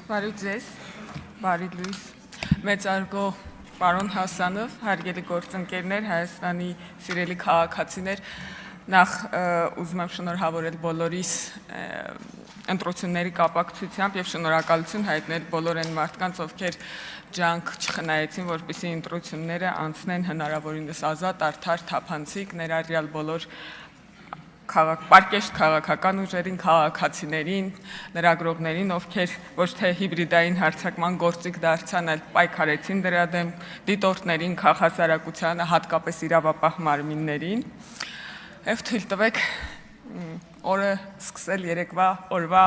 Բարի ձեզ, բարի լույս, մեծարգո պարոն Հասանով, հարգելի գործընկերներ, Հայաստանի սիրելի քաղաքացիներ, նախ ուզում եմ շնորհավորել բոլորիս ընտրությունների կապակցությամբ եւ շնորհակալություն հայտնել բոլոր այն մարդկանց, ովքեր ջանք չխնայեցին, որպեսզի ընտրությունները անցնեն հնարավորինս ազատ, արդար, թափանցիկ, ներառյալ բոլոր պարկեշտ քաղաքական ուժերին, քաղաքացիներին, լրագրողներին, ովքեր ոչ թե հիբրիդային հարձակման գործիք դարձան, այլ պայքարեցին դրա դեմ, դիտորդներին, քաղաքասարակությանը, հատկապես իրավապահ մարմիններին, եւ թույլ տվեք օրը սկսել երեկվա օրվա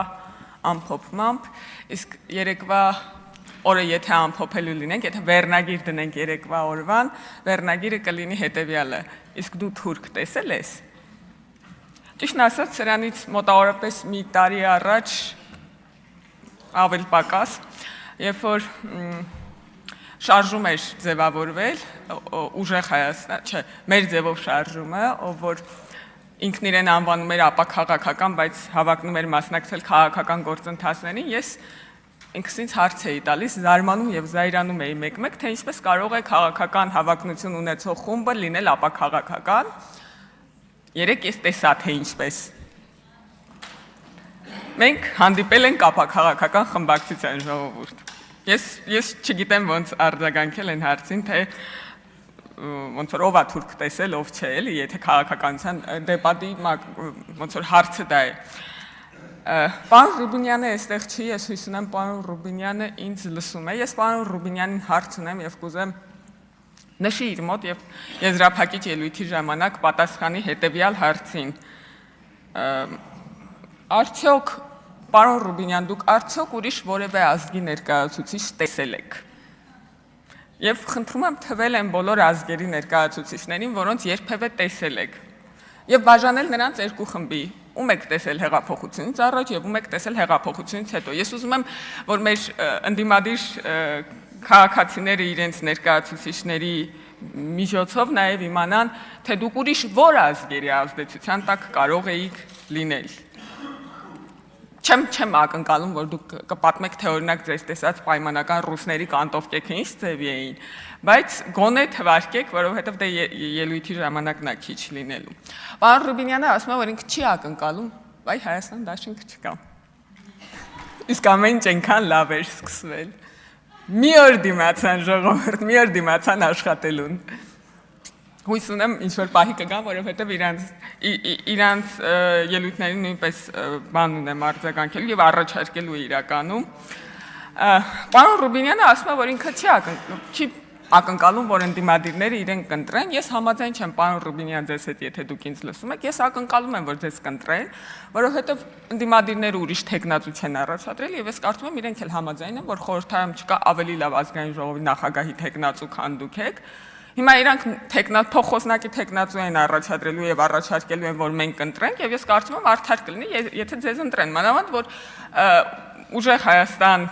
ամփոփմամբ, իսկ երեկվա օրը եթե ամփոփելու լինենք, եթե վերնագիր դնենք երեկվա օրվան, վերնագիրը կլինի հետեւյալը. իսկ դու թուրք տեսել ես։ Ճիշտն ասած, սրանից մոտավորապես մի տարի առաջ ավել պակաս, երբ որ շարժում էր ձևավորվել, ուժեղ Հայաստան, չէ, մեր ձևով շարժումը, ով որ ինքն իրեն անվանում էր ապաքաղաքական, բայց հավակնում էր մասնակցել քաղաքական գործընթացներին, ես ինքս ինձ հարց էի տալիս, զարմանում եւ զայրանում էի մեկ-մեկ, թե ինչպես կարող է քաղաքական հավակնություն ունեցող խումբը լինել ապաքաղաքական։ Երեք ես տեսա թե ինչպես։ Մենք հանդիպել ենք ապաքաղաքական խմբակցության ժողովուրդ։ Ես չգիտեմ ոնց արձագանքել են հարցին, թե ոնց որ ով է թուրք տեսել, ով չէ, էլի, եթե քաղաքականության դեպատի ոնց որ հարցը դա է։ Պարոն Ռուբինյանը այստեղ չի, ես հույս ունեմ պարոն Ռուբինյանը ինձ լսում է։ Ես պարոն Ռուբինյանին հարց ունեմ եւ կուզեմ նշի իր մոտ եւ եզրափակիչ ելույթի ժամանակ պատասխանի հետեւյալ հարցին. Արդյոք պարոն Ռուբինյան, դուք արդյոք ուրիշ որևէ ազգի ներկայացուցիչ տեսել եք։ Եվ խնդրում եմ թվել են բոլոր ազգերի ներկայացուցիչներին, որոնց երբևէ տեսել եք։ Եվ բաժանել նրանց երկու խմբի. ում եք տեսել հեղափոխությունից առաջ եւ ում եք տեսել հեղափոխությունից հետո։ Ես ուզում եմ, որ մեր ընդդիմադիր քաղաքացիները իրենց ներկայացուցիչների միջոցով նաև իմանան, թե դուք ուրիշ որ ազգերի ազդեցության տակ կարող էիք լինել։ Չեմ ակնկալում, որ դուք կպատմեք, թե օրինակ ձեր տեսած պայմանական ռուսների կանտովկեքը ինչ ձևի էին, բայց գոնե թվարկեք, որովհետև դե ելույթի ժամանակն է քիչ լինելու։ Պարոն Ռուբինյանը ասում է, որ ինքը չի ակնկալում, բայց Հայաստան դաշինք չկա։ Իսկ ամեն ինչ այնքան լավ էր սկսվել։ Մի օր դիմացան ժողովուրդ, մի օր դիմացան աշխատելուն։ Հույս ունեմ ինչ-որ պահի կգան, որովհետև իրանց ելույթներին նույնպես բան ունեմ արձագանքելու եւ առաջարկելու իրականում։ Պարոն Ռուբինյանը ասում է, որ ինքը չի ակնկալում, որ ընդդիմադիրները իրեն կընտրեն։ Ես համաձայն չեմ, պարոն Ռուբինյան, ձեզ հետ, եթե դուք ինձ լսում եք, ես ակնկալում եմ, որ ձեզ կընտրեն, որովհետև ընդդիմադիրները ուրիշ թեկնածու չեն առաջադրել եւ ես կարծում եմ իրենք էլ համաձայն են, որ խորհրդարանում չկա ավելի լավ ազգային ժողովի նախագահի թեկնածու, քան դուք եք։ Հիմա իրանք փոխոսնակի թեկնածու են առաջադրելու եւ առաջարկելու են, որ մենք կընտրենք եւ ես կարծում եմ արդար կլինի, եթե ձեզ ընտրեն, մանավանդ որ Ուժեղ Հայաստան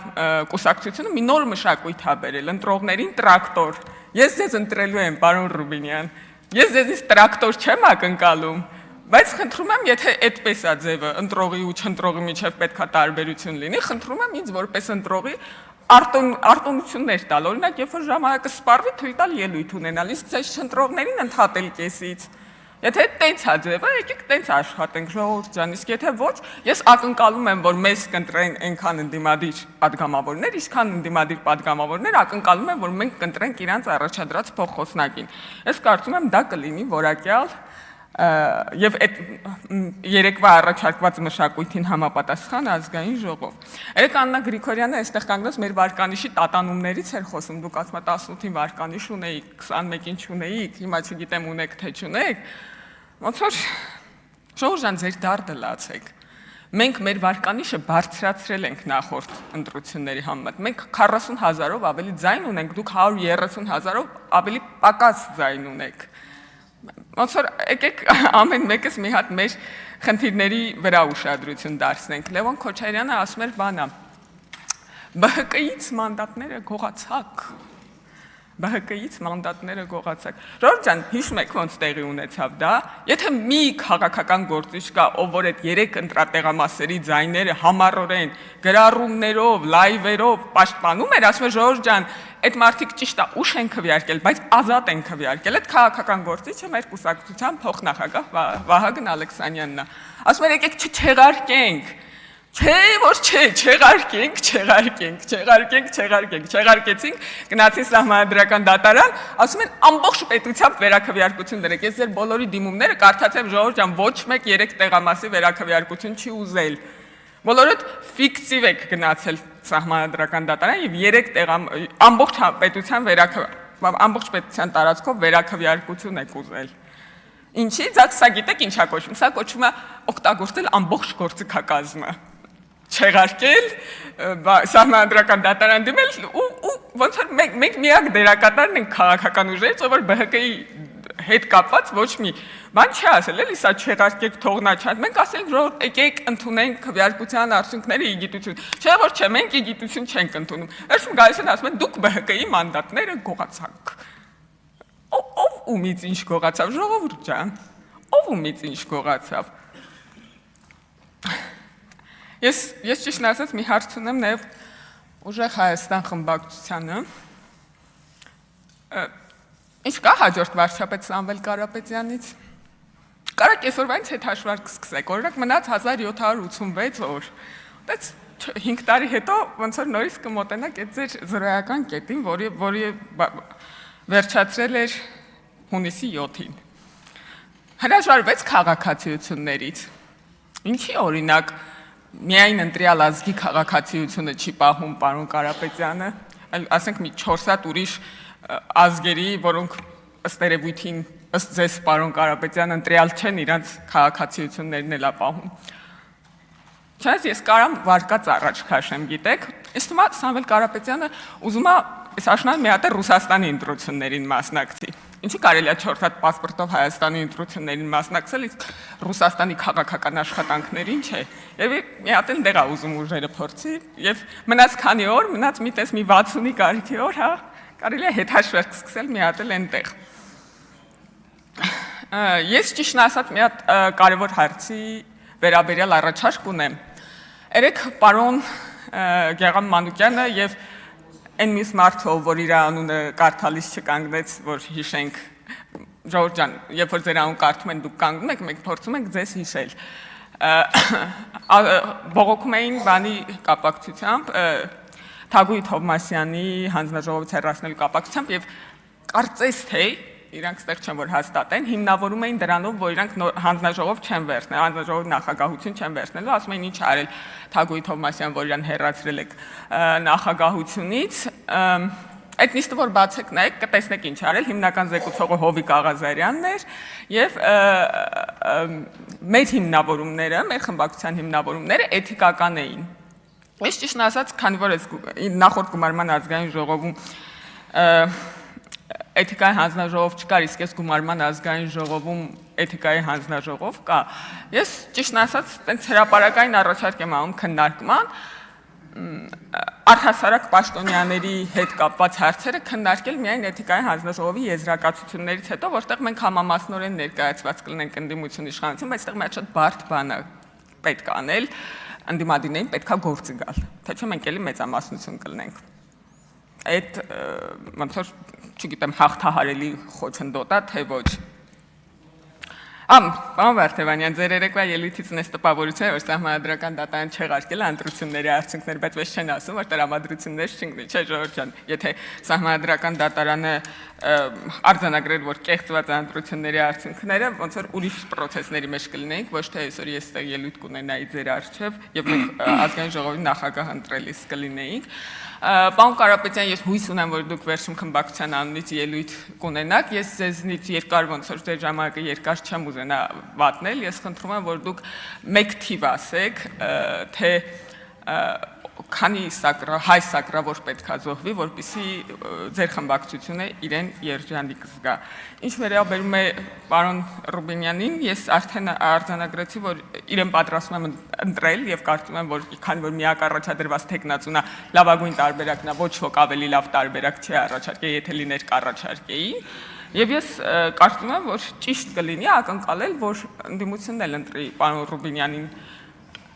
կուսակցությունը մի նոր մշակույթ է բերել, ընտրողներին տրակտոր։ Ես ձեզ ընտրելու եմ, պարոն Ռուբինյան, ես ձեզից տրակտոր չեմ ակնկալում, բայց խնդրում եմ, եթե այդպես է ձևը, ընտրողի ու չընտրողի միջև պետք է տարբերություն լինի, խնդրում եմ ինձ որպես ընտրողի արտոնություններ տալ, օրինակ, երբ որ ժամանակը սպառվի, թույլ տալ ելույթ ունենալ, իսկ ձեզ չընտրողներին ընդհատել կեսից։ Եթե տենց է ձևը, եկեք տենց աշխատենք, ժողովուրդ ջան, իսկ եթե ոչ, ես ակնկալում եմ, որ մեզ կընտրեն այնքան ընդդիմադիր падգամավորներ, ինչքան ընդդիմադիր падգամավորներ ակնկալում են, որ մենք կընտրենք իրանց առաջադրած փոխոսնակին։ Ես կարծում եմ դա կլինի որակյալ եւ այդ երեկվա առաջարկված մշակույթին համապատասխան ազգային ժողով։ Երեք Աննա Գրիգորյանը այստեղ կանգնած մեր վարկանիշի տատանումներից էր խոսում, դուք ասում եք 18-ին վարկանիշ ունեիք, 21-ին չունեիք, հիմա չգիտեմ ունեք թե չունեք։ Ոնց որ ժողովուրդ ջան, ձեր դարդը լացեք։ Մենք մեր վարկանիշը բարձրացրել ենք նախորդ ընտրությունների համեմատ։ Մենք 40,000-ով ավելի ձայն ունենք, դուք 130,000-ով ավելի պակաս ձայն ունեք։ Ոնց որ եկեք ամեն մեկս մի հատ մեր խնդիրների վրա ուշադրություն դարձնենք։ Լևոն Քոչարյանը ասում էր բանա. ԲՀԿ-ից մանդատները գողացակ։ ԲՀԿ-ից մանդատները գողացակ։ Ժողովուրդ ջան, հիշում եք ոնց տեղի ունեցավ դա։ Եթե մի քաղաքական գործիչ կա, ով որ այդ 3 ընտրատեղամասերի ձայները համառորեն գրառումներով, լայվերով պաշտպանում էր, ասում է ժողովուրդ ջան, այդ մարդիկ ճիշտ է, ուշ են քվեարկել, բայց ազատ են քվեարկել։ Այդ քաղաքական գործիչը մեր կուսակցության փոխնախագահ Վահագն Ալեքսանյանն է։ Ասում է եկեք չեղարկենք։ Չէ, որ չէ, չեղարկեցինք, գնացին Սահմանադրական դատարան, ասում են ամբողջ պետությամբ վերաքվեարկություն դրեք։ Ես ձեր բոլորի դիմումները կարդացեմ, ժողովուրդ ջան, ոչ մեկ 3 տեղամասի վերաքվեարկություն չի ուզել։ Բոլորդ ֆիկտիվ եք գնացել Սահմանադրական դատարան եւ ամբողջ պետության ամբողջ պետության տարածքով վերաքվեարկություն եք ուզել։ Ինչի՞, սա գիտեք ինչա կոչվում։ Սա կոչվում է օգտագործել ամբողջ գործիքակազմը։ Չեղարկել, Սահմանադրական դատարան դիմել ու ոնց որ մենք միակ դերակատարն ենք քաղաքական ուժերից, ով որ ԲՀԿ-ի հետ կապված ոչ մի բան չի ասել, էլի սա չեղարկեք, թողնա չան։ Մենք ասել ժողովուրդ եկեք ընդունենք քվեարկության արդյունքները իգիտություն։ Չէ որ չէ, մենք իգիտություն չենք ընդունում։ Այսինքն գալիս են ասում են դուք ԲՀԿ-ի մանդատները գողացաք։ Ով ումից ինչ գողացավ, ժողովուրդ ջան։ Ով ումից ինչ գողացավ։ Ես ճիշտ ասած մի հարց ունեմ նաև ուժեղ Հայաստան խմբակցությանը։ Ինչ կա հաջորդ վարչապետ Սամվել Կարապետյանից։ Կարա կեսօրվանից հետ հաշվարկ սկսեք, օրինակ մնաց 1786 օր։ Դից 5 տարի հետո ոնց որ նորից կմոտենաք այդ ձեր զրոյական կետին, որի վերջացրել էր հունիսի 7-ին։ Հրաժարվեց քաղաքացիություններից։ Ինչի օրինակ միայն ընտրյալ ազգի քաղաքացիությունը չի պահում պարոն Կարապետյանը, այլ ասենք մի 4 հատ ուրիշ ազգերի, որոնք ըստ երևույթին, ըստ ձեզ պարոն Կարապետյան ընտրյալ չեն, իրանց քաղաքացիություններն էլ է պահում։ Չնայած ես կարամ վարկած առաջ քաշեմ, գիտեք, ըստ ումա Սամվել Կարապետյանը ուզում է այս աշնան մի հատ Ռուսաստանի ընտրություններին մասնակցի։ Ինչի կարելի է 4 հատ պասպորտով Հայաստանի ընտրություններին մասնակցել, իսկ Ռուսաստանի քաղաքական աշխատանքներին չէ։ Եվ մի հատ էլ դեղա ուզում ուժերը փորձի, եւ մնաց քանի օր, մնաց մի տես մի 60-ի կարիքի օր, հա, կարելի է հետհաշվարկ սկսել մի հատ էլ այնտեղ։ Ես ճիշտ ասած մի հատ կարևոր հարցի վերաբերյալ առաջարկ ունեմ։ Երեք պարոն Գեգամ Մանուկյանը եւ այն մյուս մարդը, որ իր անունը կարդալիս չկանգնեց, որ հիշենք, ժողովուրդ ջան, երբ որ ձեր անուն կարդում են, դուք կանգնում եք, մենք փորձում ենք ձեզ հիշել։ Բողոքում էին բանի կապակցությամբ, Թագուհի Թովմասյանի հանձնաժողովից հեռացնելու կապակցությամբ եւ կարծես թե իրանք ստեղ չեն որ հաստատեն, հիմնավորում էին դրանով, որ իրանք հանձնաժողով չեն վերցնել, հանձնաժողովի նախագահություն չեն վերցնելու, ասում էին ինչ արել Թագուհի Թովմասյան, որ իրան հեռացրել եք նախագահությունից, այդ նիստը որ բացեք նայեք, կտեսնեք ինչ արել, հիմնական զեկուցողը Հովիկ Աղազարյանն էր եւ մեր հիմնավորումները, մեր խմբակցության հիմնավորումները էթիկական էին։ Ես ճիշտ ասած, քանի որ նախորդ գումարման ազգային ժողովում էթիկայի հանձնաժողով չկար, իսկ ես գումարման ազգային ժողովում էթիկայի հանձնաժողով կա։ Ես ճիշտ ասած, տենց հրապարակային առաջարկ եմ անում քննարկման, առհասարակ պաշտոնյաների հետ կապված հարցերը քննարկել միայն էթիկայի հանձնաժողովի եզրակացություններից հետո, որտեղ մենք համամասնորեն ներկայացված կլինենք ընդդիմություն իշխանություն, բայց այդտեղ մի հատ շատ բարդ բան է պետք անել, ընդդիմադիրներին պետքա գործի գալ, թե չէ մենք էլի մեծամասնություն կլինենք։ Այդ ոնց որ չգիտեմ հաղթահարելի խոչընդոտ է, թե ոչ։ Պարոն Վարդևանյան, ձեր երեկվա ելույթից ունես տպավորություն, որ Սահմանադրական դատարան չեղարկել է ընտրությունների արդյունքները, բայց ոչ չեն ասում, որ տրամադրություններ չընկնի, չէ ժողովուրդ ջան, եթե Սահմանադրական դատարանը արձանագրել, որ կեղծված ընտրությունների արդյունքները, ոնց որ ուրիշ պրոցեսների մեջ կլինեինք, ոչ թե այսօր ես այստեղ ելույթ կունենայի ձեր առջև եւ մենք ազգային ժողովի նախագահ ընտրելիս կլինեինք։ Պարոն Կարապետյան, ես հույս ունեմ, որ դուք վերջում խմբակցության անունից ելույթ կունենաք, ես ձեզնից երկար ոնց որ ձեր ժամանակը երկար չեմ ուզենա վատնել, ես խնդրում եմ, որ դուք մեկ թիվ ասեք, թե քանի հայ սակրավոր պետք է զոհվի, որպեսզի ձեր խմբակցությունը իրեն երջանիկ զգա։ Ինչ վերաբերում է պարոն Ռուբինյանին, ես արդեն արձանագրեցի, որ իրեն պատրաստում եմ ընտրել եւ կարծում եմ, որ քանի որ միակ առաջադրված տեխնացունա լավագույն տարբերակն է, ոչ ոք ավելի լավ տարբերակ չի առաջարկել, եթե լիներ կառաջարկեի։ Եվ ես կարծում եմ, որ ճիշտ կլինի ակնկալել, որ ընդդիմությունն էլ ընտրի պարոն Ռուբինյանին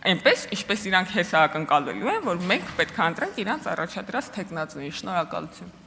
այնպես, ինչպես իրանք հեսա ակնկալելու են, որ մենք պետք է ընտրենք իրանց առաջադրած տեխնացուին։ Շնորհակալություն։